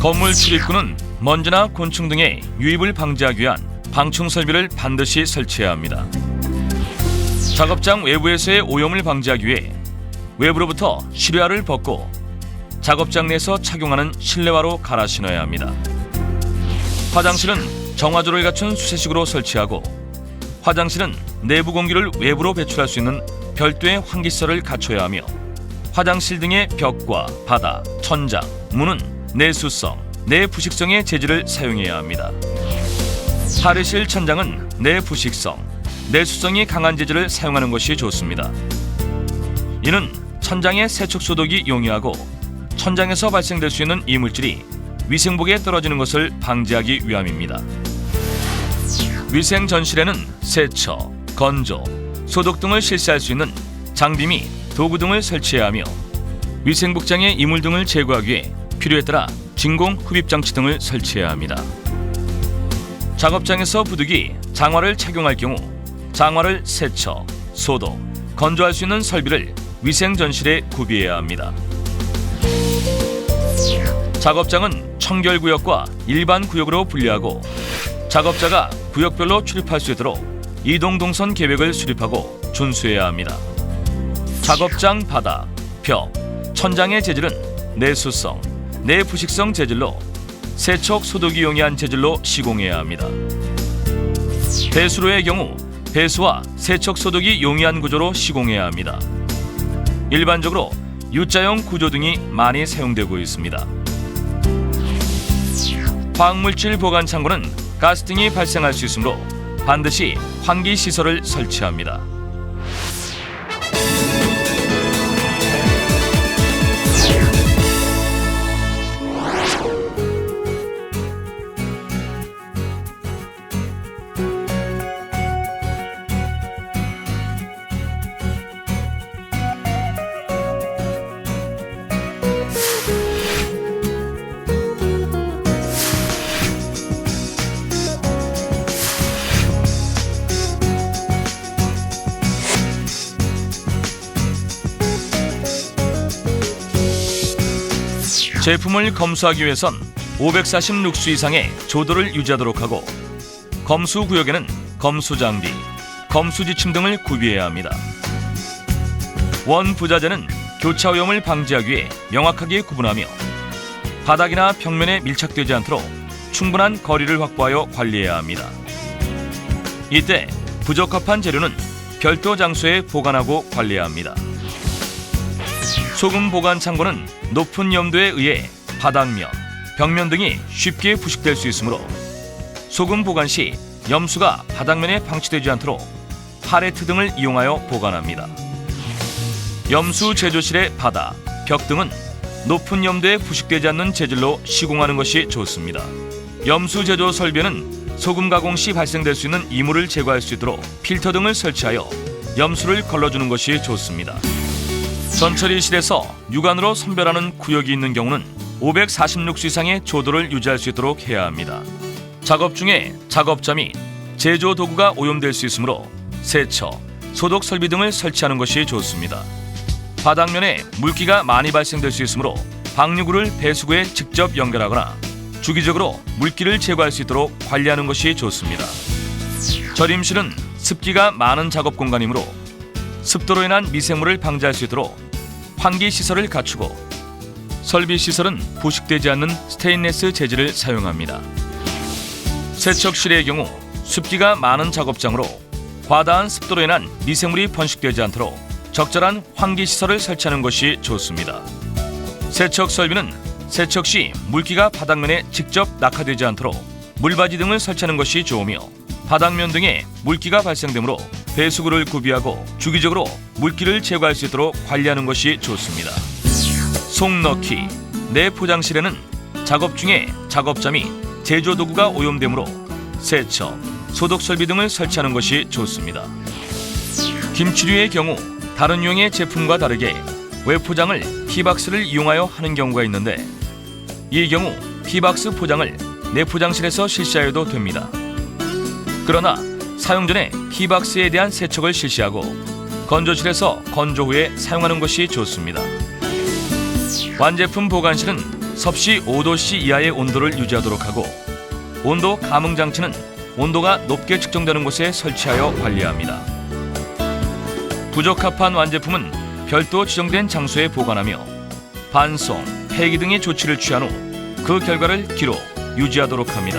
건물 출입구는 먼지나 곤충 등의 유입을 방지하기 위한 방충 설비를 반드시 설치해야 합니다. 작업장 외부에서의 오염을 방지하기 위해 외부로부터 실외화를 벗고 작업장 내에서 착용하는 실내화로 갈아 신어야 합니다. 화장실은 정화조를 갖춘 수세식으로 설치하고 화장실은 내부 공기를 외부로 배출할 수 있는 별도의 환기시설을 갖춰야 하며 화장실 등의 벽과 바닥, 천장, 문은 내수성, 내부식성의 재질을 사용해야 합니다. 탈의실 천장은 내부식성, 내수성이 강한 재질을 사용하는 것이 좋습니다. 이는 천장의 세척 소독이 용이하고 천장에서 발생될 수 있는 이물질이 위생복에 떨어지는 것을 방지하기 위함입니다. 위생 전실에는 세척, 건조, 소독 등을 실시할 수 있는 장비 및 도구 등을 설치해야 하며 위생복장의 이물 등을 제거하기 위해 필요에 따라 진공 흡입 장치 등을 설치해야 합니다. 작업장에서 부득이 장화를 착용할 경우 장화를 세척, 소독, 건조할 수 있는 설비를 위생 전실에 구비해야 합니다. 작업장은 청결구역과 일반 구역으로 분리하고 작업자가 구역별로 출입할 수 있도록 이동 동선 계획을 수립하고 준수해야 합니다. 작업장 바닥, 벽, 천장의 재질은 내수성, 내부식성 재질로 세척 소독이 용이한 재질로 시공해야 합니다. 배수로의 경우 배수와 세척 소독이 용이한 구조로 시공해야 합니다. 일반적으로 U자형 구조 등이 많이 사용되고 있습니다. 화학물질 보관 창고는 가스 등이 발생할 수 있으므로 반드시 환기 시설을 설치합니다. 제품을 검수하기 위해선 540 룩스 이상의 조도를 유지하도록 하고 검수 구역에는 검수 장비, 검수 지침 등을 구비해야 합니다. 원 부자재는 교차 오염을 방지하기 위해 명확하게 구분하며 바닥이나 벽면에 밀착되지 않도록 충분한 거리를 확보하여 관리해야 합니다. 이때 부적합한 재료는 별도 장소에 보관하고 관리해야 합니다. 소금 보관 창고는 높은 염도에 의해 바닥면, 벽면 등이 쉽게 부식될 수 있으므로 소금 보관 시 염수가 바닥면에 방치되지 않도록 팔레트 등을 이용하여 보관합니다. 염수 제조실의 바닥, 벽 등은 높은 염도에 부식되지 않는 재질로 시공하는 것이 좋습니다. 염수 제조 설비에는 소금 가공 시 발생될 수 있는 이물을 제거할 수 있도록 필터 등을 설치하여 염수를 걸러주는 것이 좋습니다. 전처리실에서 육안으로 선별하는 구역이 있는 경우는 540 룩스 이상의 조도를 유지할 수 있도록 해야 합니다. 작업 중에 작업자 및 제조 도구가 오염될 수 있으므로 세척, 소독 설비 등을 설치하는 것이 좋습니다. 바닥면에 물기가 많이 발생될 수 있으므로 방류구를 배수구에 직접 연결하거나 주기적으로 물기를 제거할 수 있도록 관리하는 것이 좋습니다. 절임실은 습기가 많은 작업 공간이므로 습도로 인한 미생물을 방지할 수 있도록 환기 시설을 갖추고 설비 시설은 부식되지 않는 스테인리스 재질을 사용합니다. 세척실의 경우 습기가 많은 작업장으로 과다한 습도로 인한 미생물이 번식되지 않도록 적절한 환기 시설을 설치하는 것이 좋습니다. 세척 설비는 세척 시 물기가 바닥면에 직접 낙하되지 않도록 물바지 등을 설치하는 것이 좋으며 바닥면 등에 물기가 발생되므로 배수구를 구비하고 주기적으로 물기를 제거할 수 있도록 관리하는 것이 좋습니다. 속 넣기, 내포장실에는 작업 중에 작업자 및 제조 도구가 오염되므로 세척, 소독 설비 등을 설치하는 것이 좋습니다. 김치류의 경우 다른 유형의 제품과 다르게 외포장을 티박스를 이용하여 하는 경우가 있는데 이 경우 티박스 포장을 내포장실에서 실시하여도 됩니다. 그러나 사용 전에 티박스에 대한 세척을 실시하고 건조실에서 건조 후에 사용하는 것이 좋습니다. 완제품 보관실은 섭씨 5도씨 이하의 온도를 유지하도록 하고 온도 감응 장치는 온도가 높게 측정되는 곳에 설치하여 관리합니다. 부적합한 완제품은 별도 지정된 장소에 보관하며 반송, 폐기 등의 조치를 취한 후 그 결과를 기록, 유지하도록 합니다.